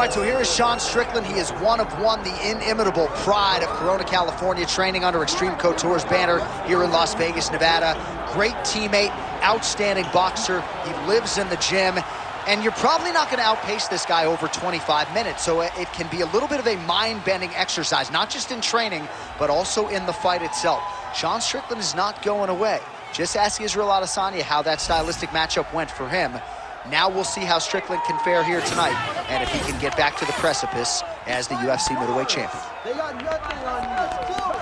right, so here is Sean Strickland. He is one of one, the inimitable pride of Corona, California, training under Extreme Couture's banner here in Las Vegas, Nevada. Great teammate, outstanding boxer. He lives in the gym. And you're probably not going to outpace this guy over 25 minutes, so it can be a little bit of a mind-bending exercise, not just in training, but also in the fight itself. Sean Strickland is not going away. Just ask Israel Adesanya how that stylistic matchup went for him. Now we'll see how Strickland can fare here tonight, and if he can get back to the precipice as the UFC middleweight champion. They got nothing on you. Let's go.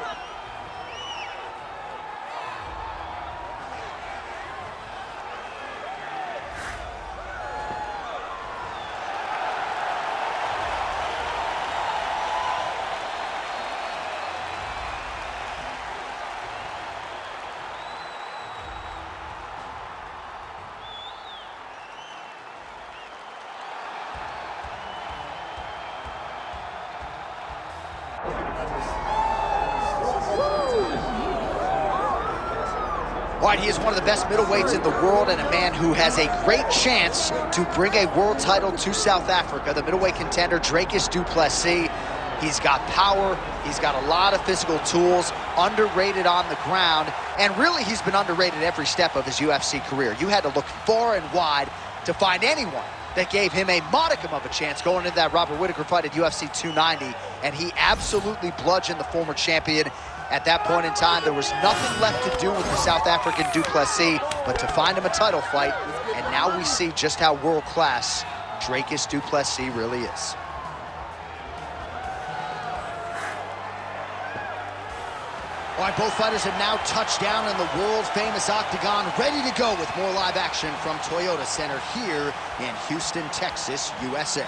All right, he is one of the best middleweights in the world and a man who has a great chance to bring a world title to South Africa. The middleweight contender, Dricus du Plessis. He's got power, he's got a lot of physical tools, underrated on the ground, and really he's been underrated every step of his UFC career. You had to look far and wide to find anyone that gave him a modicum of a chance going into that Robert Whittaker fight at UFC 290, and he absolutely bludgeoned the former champion. At that point in time, there was nothing left to do with the South African du Plessis but to find him a title fight, and now we see just how world-class Dricus du Plessis really is. All right, both fighters have now touched down in the world-famous Octagon, ready to go with more live action from Toyota Center here in Houston, Texas, USA.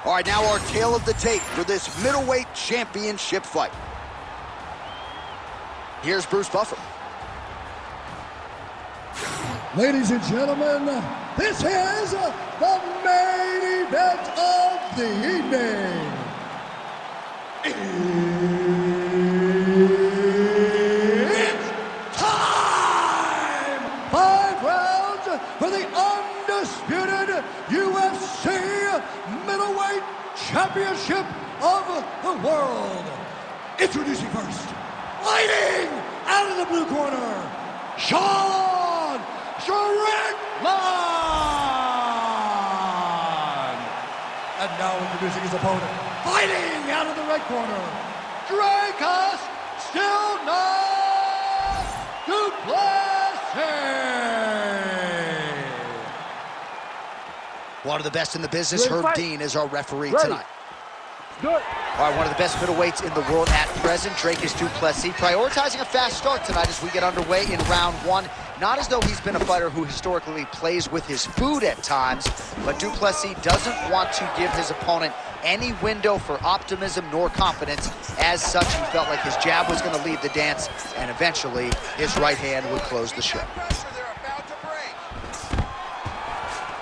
All right, now our tale of the tape for this middleweight championship fight. Here's Bruce Buffer. Ladies and gentlemen, this is the main event of the evening. It's time! 5 rounds for the undisputed UFC middleweight championship of the world. Introducing first, fighting out of the blue corner, Sean Strickland. And now introducing his opponent, fighting out of the red corner, Dricus du Plessis. One of the best in the business, Herb Dean, is our referee tonight. Good. All right, one of the best middleweights in the world at present, Dricus du Plessis, prioritizing a fast start tonight as we get underway in round one. Not as though he's been a fighter who historically plays with his food at times, but du Plessis doesn't want to give his opponent any window for optimism nor confidence. As such, he felt like his jab was going to lead the dance, and eventually his right hand would close the show.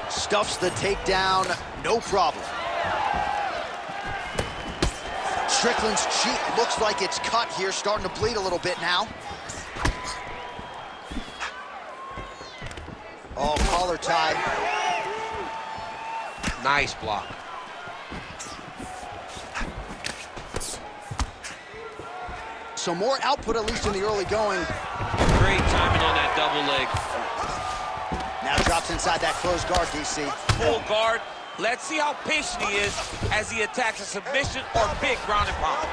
Stuffs the takedown, no problem. Strickland's cheek looks like it's cut here, starting to bleed a little bit now. Oh, collar tie. Nice block. So more output, at least in the early going. Great timing on that double leg. Now drops inside that closed guard, DC. Full guard. Let's see how patient he is as he attacks a submission or big ground and pound.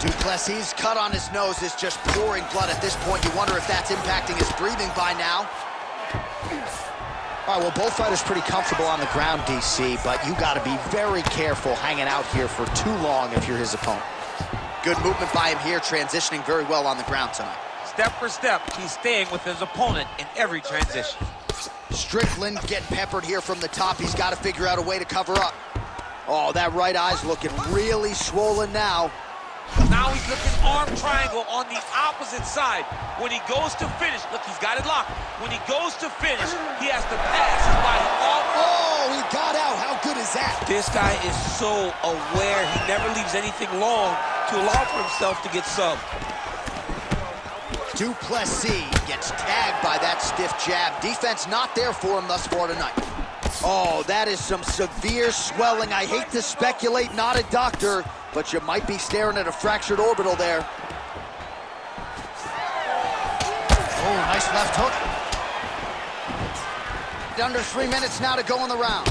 Du Plessis' cut on his nose is just pouring blood at this point. You wonder if that's impacting his breathing by now. All right, well, both fighters pretty comfortable on the ground, DC, but you got to be very careful hanging out here for too long if you're his opponent. Good movement by him here, transitioning very well on the ground tonight. Step for step, he's staying with his opponent in every transition. Strickland getting peppered here from the top. He's got to figure out a way to cover up. Oh, that right eye's looking really swollen now. Now he's looking arm triangle on the opposite side. When he goes to finish, look, he's got it locked. When he goes to finish, he has to pass his body off. Oh, he got out. How good is that? This guy is so aware. He never leaves anything long to allow for himself to get subbed. Du Plessis gets tagged by that stiff jab. Defense not there for him thus far tonight. Oh, that is some severe swelling. I hate to speculate, not a doctor, but you might be staring at a fractured orbital there. Oh, nice left hook. Under 3 minutes now to go in the round.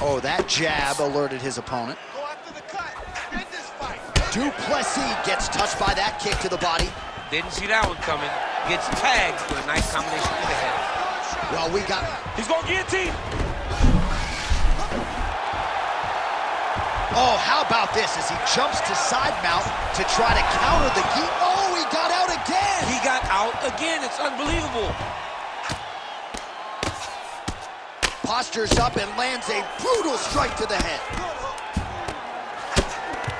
Oh, that jab alerted his opponent. Go after the cut. End this fight. Duplessis gets touched by that kick to the body. Didn't see that one coming. Gets tagged with a nice combination to the head. Well, we got... He's going guillotine. Oh, how about this as he jumps to side mount to try to counter the gi. Oh, he got out again. He got out again. It's unbelievable. Postures up and lands a brutal strike to the head.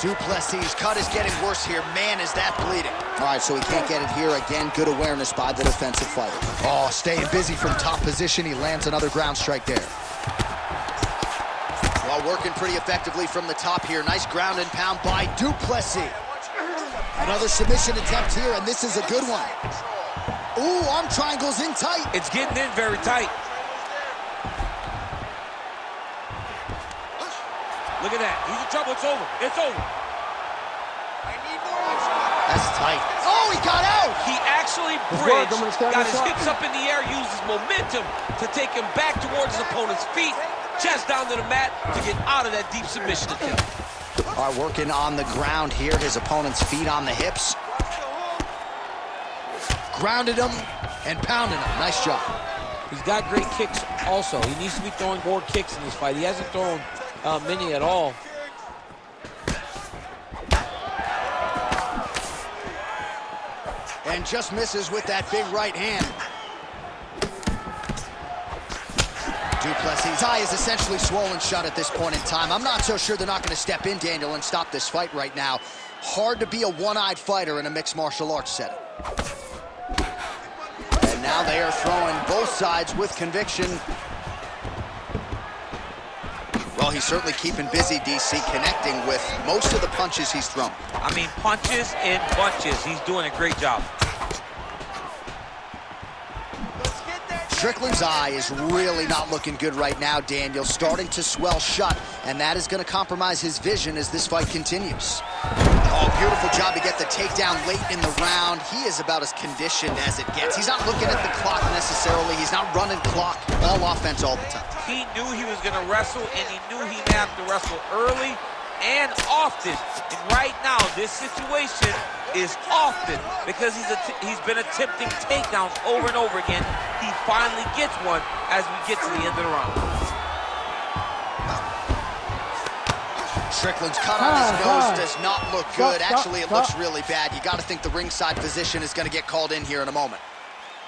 Duplessis' cut is getting worse here. Man, is that bleeding. All right, so he can't get it here. Again, good awareness by the defensive fighter. Oh, staying busy from top position. He lands another ground strike there. Well, working pretty effectively from the top here. Nice ground and pound by Duplessis. Another submission attempt here, and this is a good one. Ooh, arm triangle's in tight. It's getting in very tight. Look at that. He's in trouble. It's over. It's over. I need more action. That's tight. Oh, he got out! He actually bridged, got his hips up in the air, used his momentum to take him back towards his opponent's feet, chest down to the mat to get out of that deep submission attempt. All right, working on the ground here. His opponent's feet on the hips. Grounded him and pounded him. Nice job. He's got great kicks also. He needs to be throwing more kicks in this fight. He hasn't thrown many at all. And just misses with that big right hand. Duplessis' eye is essentially swollen shut at this point in time. I'm not so sure they're not going to step in, Daniel, and stop this fight right now. Hard to be a one-eyed fighter in a mixed martial arts setting. And now they are throwing both sides with conviction. Well, he's certainly keeping busy, DC, connecting with most of the punches he's thrown. I mean, punches and bunches. He's doing a great job. Strickland's eye is really not looking good right now, Daniel. Starting to swell shut, and that is going to compromise his vision as this fight continues. Oh, beautiful job to get the takedown late in the round. He is about as conditioned as it gets. He's not looking at the clock necessarily. He's not running clock, all offense all the time. He knew he was going to wrestle, and he knew he had to wrestle early and often. And right now, this situation is often because he's been attempting takedowns over and over again. He finally gets one as we get to the end of the round. Strickland's cut on his nose does not look good. Actually, it looks really bad. You got to think the ringside physician is going to get called in here in a moment.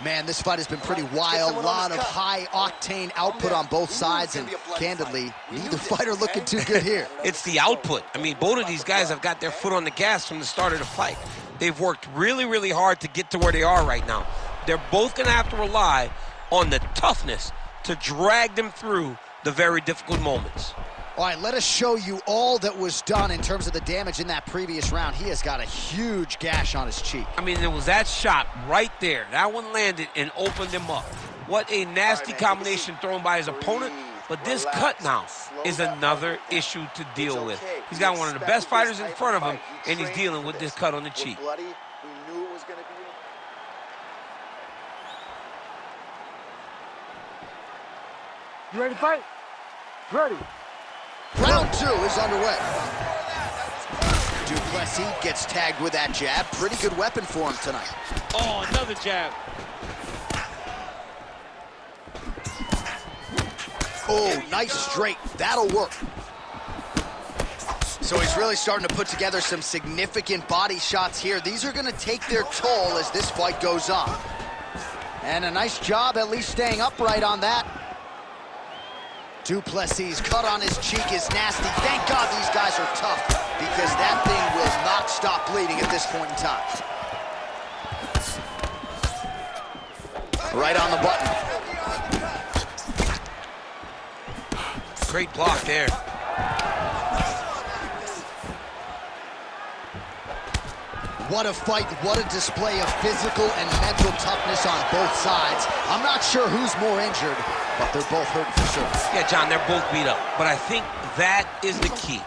Man, this fight has been pretty wild. A lot of high-octane output on both sides, and candidly, neither fighter looking too good here. It's the output. I mean, both of these guys have got their foot on the gas from the start of the fight. They've worked really, really hard to get to where they are right now. They're both going to have to rely on the toughness to drag them through the very difficult moments. All right, let us show you all that was done in terms of the damage in that previous round. He has got a huge gash on his cheek. I mean, there was that shot right there. That one landed and opened him up. What a nasty combination thrown by his opponent. But this cut now is another issue to deal with. He's got one of the best fighters in front of him, and he's dealing with this cut on the cheek. You ready to fight? Ready. Round two is underway. Duplessis gets tagged with that jab. Pretty good weapon for him tonight. Oh, another jab. Oh, nice straight. That'll work. So he's really starting to put together some significant body shots here. These are going to take their toll as this fight goes on. And a nice job at least staying upright on that. Duplessis' cut on his cheek is nasty. Thank God these guys are tough, because that thing will not stop bleeding at this point in time. Right on the button. Great block there. What a fight, what a display of physical and mental toughness on both sides. I'm not sure who's more injured, but they're both hurting for sure. Yeah, John, they're both beat up. But I think that is the key.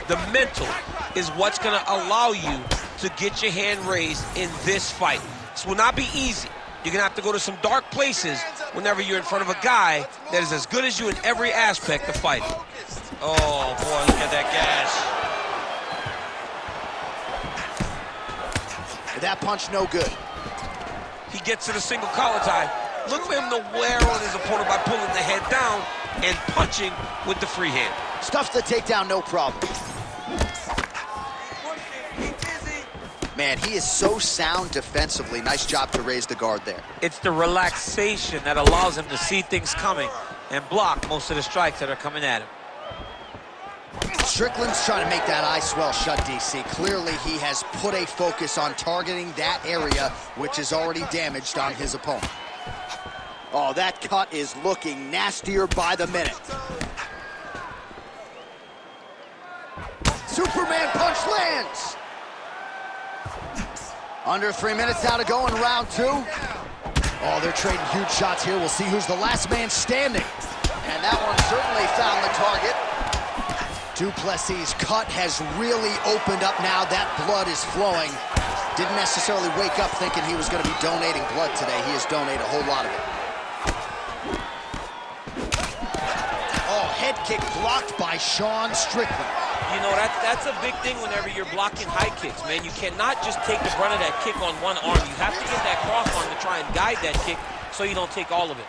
The mental is what's going to allow you to get your hand raised in this fight. This will not be easy. You're going to have to go to some dark places whenever you're in front of a guy that is as good as you in every aspect of fighting. Oh, boy, look at that gash. That punch no good. He gets to the single collar tie. Look for him to wear on his opponent by pulling the head down and punching with the free hand. Stuffs the takedown, no problem. Man, he is so sound defensively. Nice job to raise the guard there. It's the relaxation that allows him to see things coming and block most of the strikes that are coming at him. Strickland's trying to make that eye swell shut, DC. Clearly, he has put a focus on targeting that area, which is already damaged on his opponent. Oh, that cut is looking nastier by the minute. Superman punch lands. Under 3 minutes now to go in round 2. Oh, they're trading huge shots here. We'll see who's the last man standing. And that one certainly found the target. Du Plessis' cut has really opened up now. That blood is flowing. Didn't necessarily wake up thinking he was going to be donating blood today. He has donated a whole lot of it. Oh, head kick blocked by Sean Strickland. You know, that's a big thing whenever you're blocking high kicks, man. You cannot just take the brunt of that kick on one arm. You have to get that cross arm to try and guide that kick so you don't take all of it.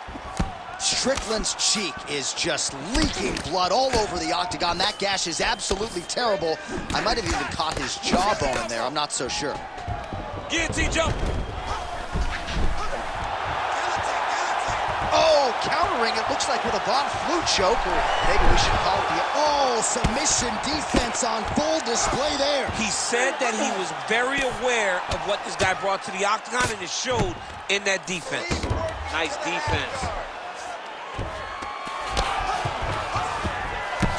Strickland's cheek is just leaking blood all over the octagon. That gash is absolutely terrible. I might have even caught his jawbone in there. I'm not so sure. Guillotine jump. Oh, countering, it looks like with a Von Flue choke, or maybe we should call it the submission defense on full display there. He said that he was very aware of what this guy brought to the octagon, and it showed in that defense. Nice defense.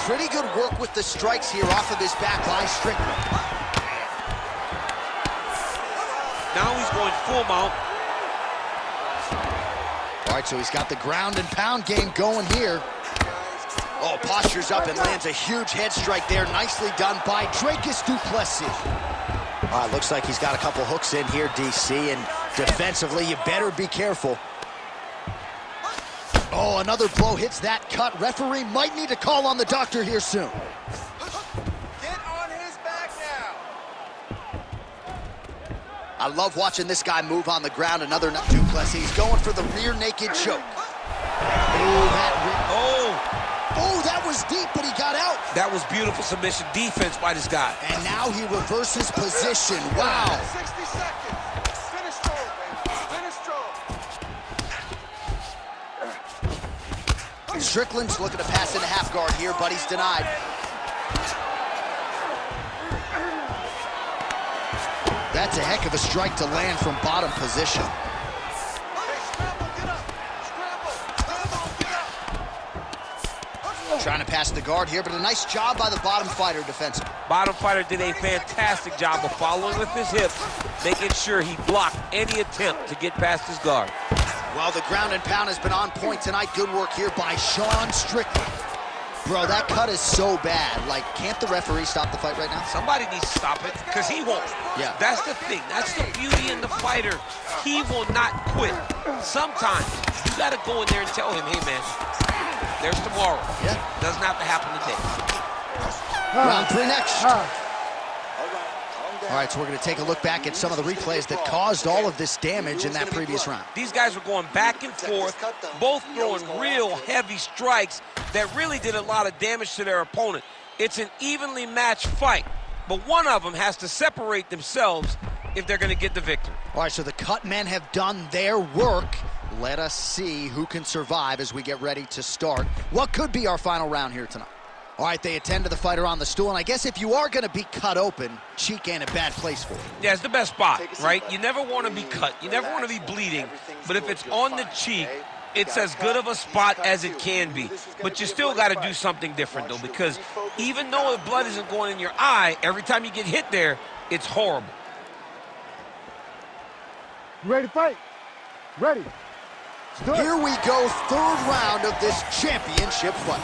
Pretty good work with the strikes here off of his back by Strickland. Now he's going full mount. All right, so he's got the ground and pound game going here. Oh, postures up and lands a huge head strike there. Nicely done by Dricus du Plessis. All right, looks like he's got a couple hooks in here, DC, and defensively, you better be careful. Oh, another blow hits that cut. Referee might need to call on the doctor here soon. Get on his back now. I love watching this guy move on the ground. Another du Plessis. He's going for the rear naked choke. Oh, that was deep, but he got out. That was beautiful submission defense by this guy. And now he reverses position. Wow. 60 seconds. Finish strong, man. Finish strong. Strickland's looking to pass into half guard here, but he's denied. That's a heck of a strike to land from bottom position. Trying to pass the guard here, but a nice job by the bottom fighter defensively. Bottom fighter did a fantastic job of following with his hips, making sure he blocked any attempt to get past his guard. Well, the ground and pound has been on point tonight. Good work here by Sean Strickland. Bro, that cut is so bad. Like, can't the referee stop the fight right now? Somebody needs to stop it, because he won't. Yeah. That's the thing. That's the beauty in the fighter. He will not quit. Sometimes you got to go in there and tell him, hey, man, there's tomorrow. Yeah. Doesn't have to happen today. Round 3 next. All right, so we're going to take a look back at some of the replays that caused all of this damage in that previous round. These guys were going back and forth, both throwing real heavy strikes that really did a lot of damage to their opponent. It's an evenly matched fight, but one of them has to separate themselves if they're going to get the victory. All right, so the cut men have done their work. Let us see who can survive as we get ready to start what could be our final round here tonight. All right, they attend to the fighter on the stool, and I guess if you are going to be cut open, cheek ain't a bad place for it. Yeah, it's the best spot, right? You never want to be cut. You never want to be bleeding. But if it's on the cheek, it's as good of a spot as it can be. But you still got to do something different, though, because even though the blood isn't going in your eye, every time you get hit there, it's horrible. You ready to fight? Ready. Here we go, third round of this championship fight.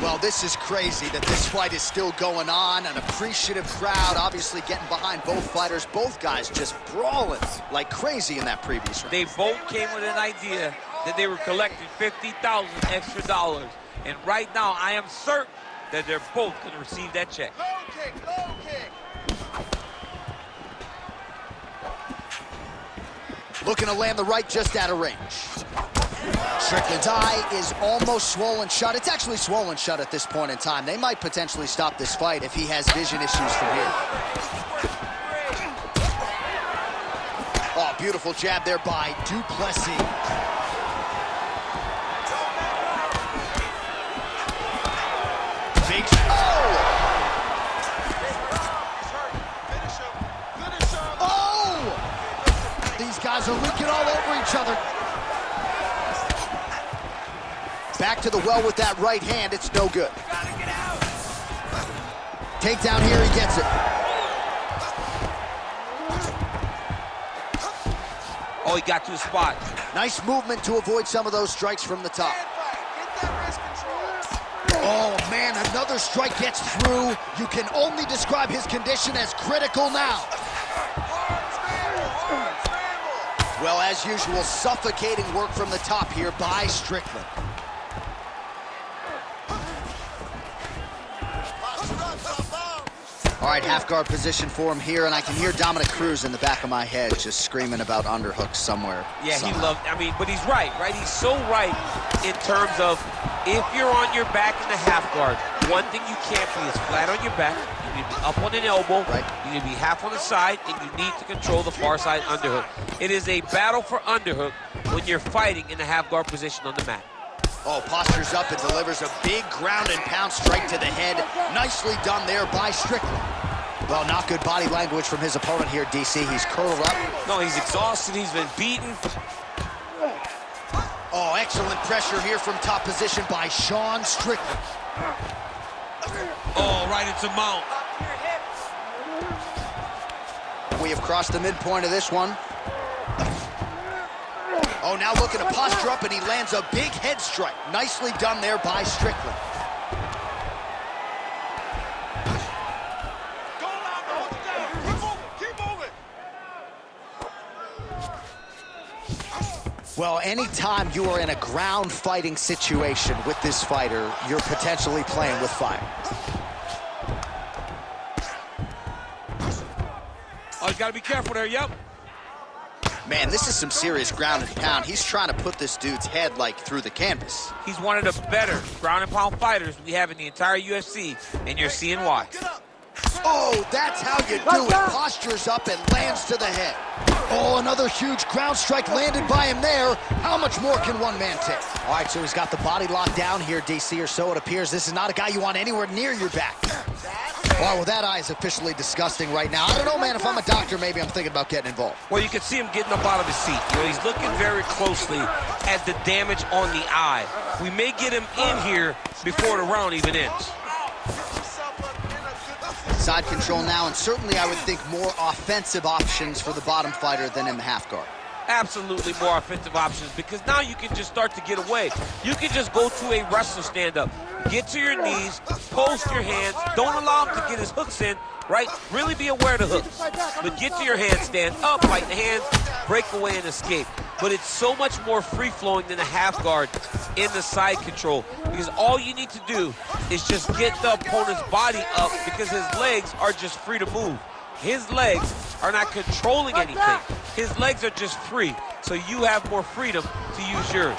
Well, this is crazy that this fight is still going on. An appreciative crowd obviously getting behind both fighters. Both guys just brawling like crazy in that previous round. They both came with an idea that they were collecting $50,000 extra dollars. And right now, I am certain that they're both going to receive that check. Low kick, low kick. Looking to land the right just out of range. Strickland's eye is almost swollen shut. It's actually swollen shut at this point in time. They might potentially stop this fight if he has vision issues from here. Oh, beautiful jab there by Duplessis. Big, oh! These guys are leaking all over each other. Back to the well with that right hand, it's no good. Takedown here, he gets it. Oh, he got to the spot. Nice movement to avoid some of those strikes from the top. Oh man, another strike gets through. You can only describe his condition as critical now. Well, as usual, suffocating work from the top here by Strickland. All right, half guard position for him here, and I can hear Dominic Cruz in the back of my head just screaming about underhooks somewhere. Yeah, somehow. he loved, I mean, but he's right? He's so right in terms of if you're on your back in the half guard, one thing you can't be is flat on your back. You need to be up on an elbow. Right. You need to be half on the side, and you need to control the far side underhook. It is a battle for underhook when you're fighting in the half guard position on the mat. Oh, postures up and delivers a big ground and pound strike to the head. Nicely done there by Strickland. Well, not good body language from his opponent here, DC. He's curled up. No, he's exhausted. He's been beaten. Oh, excellent pressure here from top position by Sean Strickland. Oh, right into mount. We have crossed the midpoint of this one. Oh, now looking to posture up, and he lands a big head strike. Nicely done there by Strickland. Well, anytime you are in a ground fighting situation with this fighter, you're potentially playing with fire. Oh, you gotta be careful there, yep. Man, this is some serious ground and pound. He's trying to put this dude's head, like, through the canvas. He's one of the better ground and pound fighters we have in the entire UFC, and you're seeing why. Oh, that's how you do it. Postures up and lands to the head. Oh, another huge ground strike landed by him there. How much more can one man take? All right, so he's got the body locked down here, DC, or so it appears. This is not a guy you want anywhere near your back. Oh, well, that eye is officially disgusting right now. I don't know, man. If I'm a doctor, maybe I'm thinking about getting involved. Well, you can see him getting up out of his seat. He's looking very closely at the damage on the eye. We may get him in here before the round even ends. Side control now, and certainly I would think more offensive options for the bottom fighter than in the half guard. Absolutely more offensive options, because now you can just start to get away. You can just go to a wrestler stand-up. Get to your knees, post your hands, don't allow him to get his hooks in, right? Really be aware of the hooks. But get to your hands, stand up, fight the hands, break away and escape. But it's so much more free-flowing than a half guard in the side control, because all you need to do is just get the opponent's body up, because his legs are just free to move. His legs are not controlling anything. His legs are just free, so you have more freedom to use yours.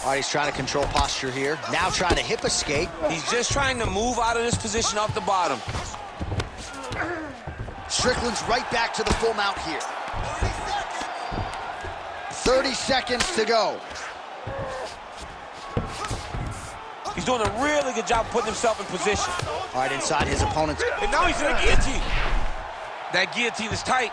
All right, he's trying to control posture here. Now trying to hip escape. He's just trying to move out of this position off the bottom. Strickland's right back to the full mount here. 30 seconds to go. He's doing a really good job putting himself in position. All right, inside his opponent's. And now he's in a guillotine. That guillotine is tight.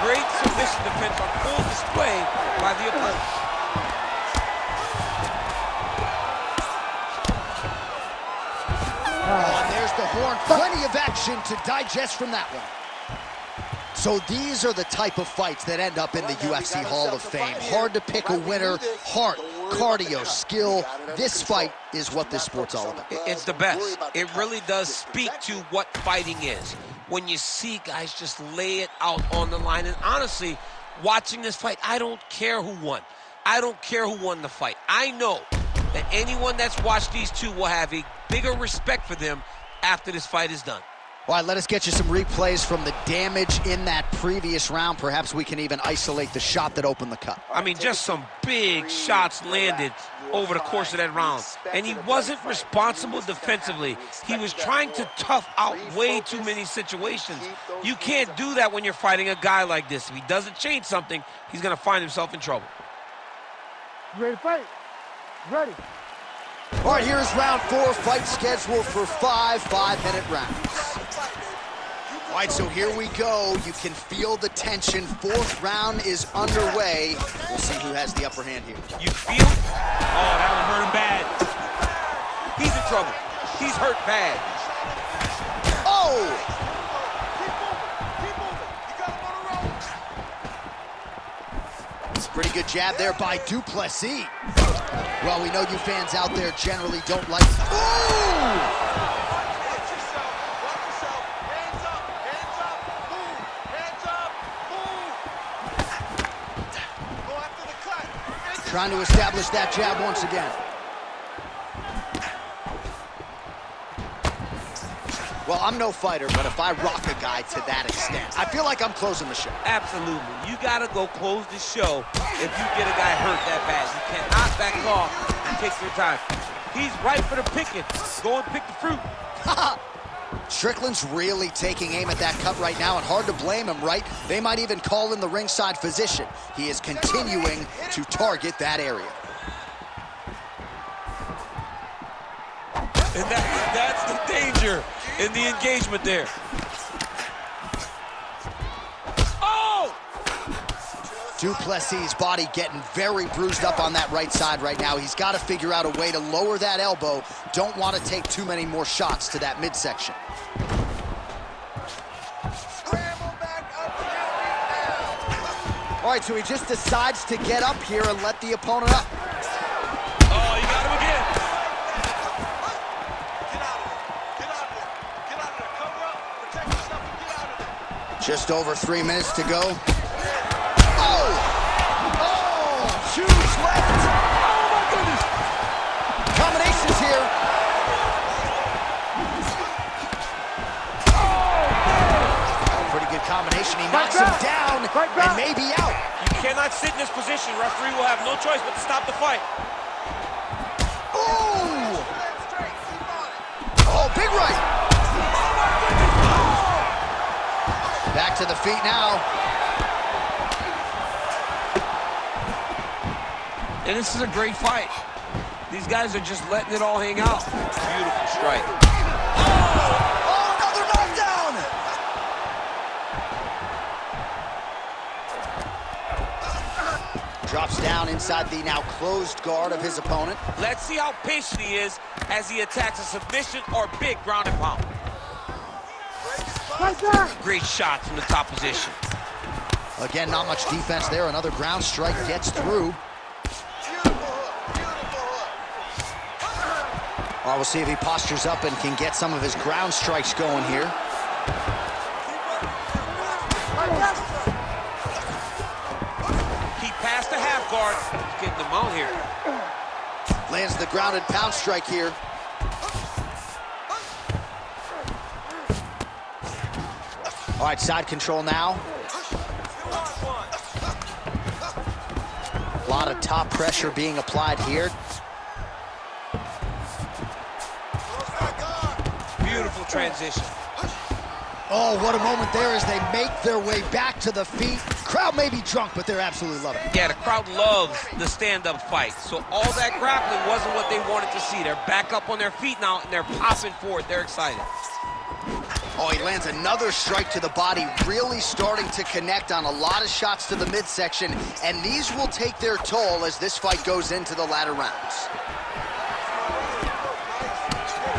Great submission defense on full display by the opponent. the horn. Plenty of action to digest from that one. So these are the type of fights that end up in the UFC Hall of Fame. Hard to pick a winner. Heart, cardio, skill. This fight is what this sport's all about. It's the best. It really does speak to what fighting is. When you see guys just lay it out on the line. And honestly, watching this fight, I don't care who won. I don't care who won the fight. I know that anyone that's watched these two will have a bigger respect for them after this fight is done. All right, let us get you some replays from the damage in that previous round. Perhaps we can even isolate the shot that opened the cut. I mean, just some big shots landed over the course of that round. And he wasn't responsible defensively. He was trying to tough out way too many situations. You can't do that when you're fighting a guy like this. If he doesn't change something, he's going to find himself in trouble. You ready to fight? Ready. All right, here's round 4, fight scheduled for 5 5-minute rounds. All right, so here we go. You can feel the tension. 4th round is underway. We'll see who has the upper hand here. You feel? Oh, that one hurt him bad. He's in trouble. He's hurt bad. Oh! Pretty good jab there by Duplessis. Well, we know you fans out there generally don't like... Ooh! Trying to establish that jab once again. Well, I'm no fighter, but if I rock a guy to that extent, I feel like I'm closing the show. Absolutely. You got to go close the show if you get a guy hurt that bad. You cannot back off and take your time. He's right for the picking. Go and pick the fruit. Strickland's really taking aim at that cut right now, and hard to blame him, right? They might even call in the ringside physician. He is continuing to target that area. And that's the danger in the engagement there. Oh! Duplessis' body getting very bruised up on that right side right now. He's got to figure out a way to lower that elbow. Don't want to take too many more shots to that midsection. All right, so he just decides to get up here and let the opponent up. Oh, you got him again. Just over 3 minutes to go. Oh! Oh! Huge left! Oh, my goodness! Combinations here. Oh, pretty good combination. He knocks him down and maybe out. You cannot sit in this position. Referee will have no choice but to stop the fight. Oh! Oh, big right! Back to the feet now. And this is a great fight. These guys are just letting it all hang out. Beautiful strike. Oh, another knockdown! Drops down inside the now closed guard of his opponent. Let's see how patient he is as he attacks a submission or big ground and pound. Great shot from the top position. Again, not much defense there. Another ground strike gets through. All right, we'll see if he postures up and can get some of his ground strikes going here. He passed the half guard. He's getting the mount here. Lands the grounded pound strike here. All right, side control now. A lot of top pressure being applied here. Beautiful transition. Oh, what a moment there as they make their way back to the feet. Crowd may be drunk, but they're absolutely loving it. Yeah, the crowd loves the stand-up fight. So all that grappling wasn't what they wanted to see. They're back up on their feet now, and they're popping forward. They're excited. Oh, he lands another strike to the body, really starting to connect on a lot of shots to the midsection, and these will take their toll as this fight goes into the latter rounds.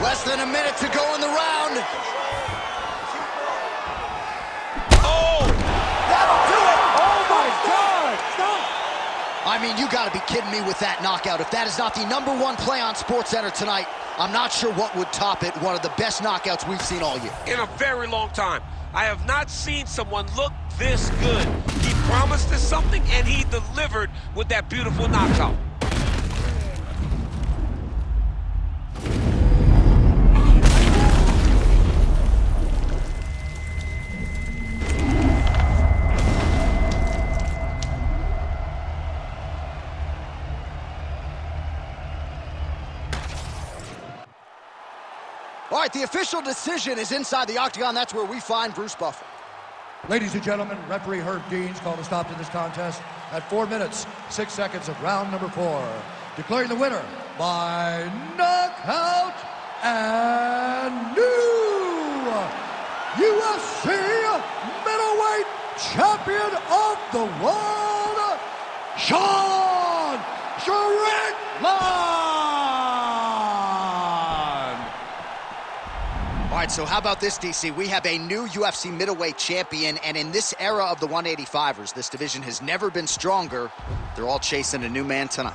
Less than a minute to go in the round. Oh! That'll do it! Oh my God! Stop! I mean, you gotta be kidding me with that knockout. If that is not the #1 play on SportsCenter tonight, I'm not sure what would top it. One of the best knockouts we've seen all year. In a very long time. I have not seen someone look this good. He promised us something, and he delivered with that beautiful knockout. All right, the official decision is inside the octagon. That's where we find Bruce Buffer. Ladies and gentlemen, referee Herb Dean's called a stop to this contest at 4 minutes, 6 seconds of round number 4. Declaring the winner by knockout and new UFC middleweight champion of the world, Sean Strickland! All right, so how about this, DC? We have a new UFC middleweight champion, and in this era of the 185ers, this division has never been stronger. They're all chasing a new man tonight.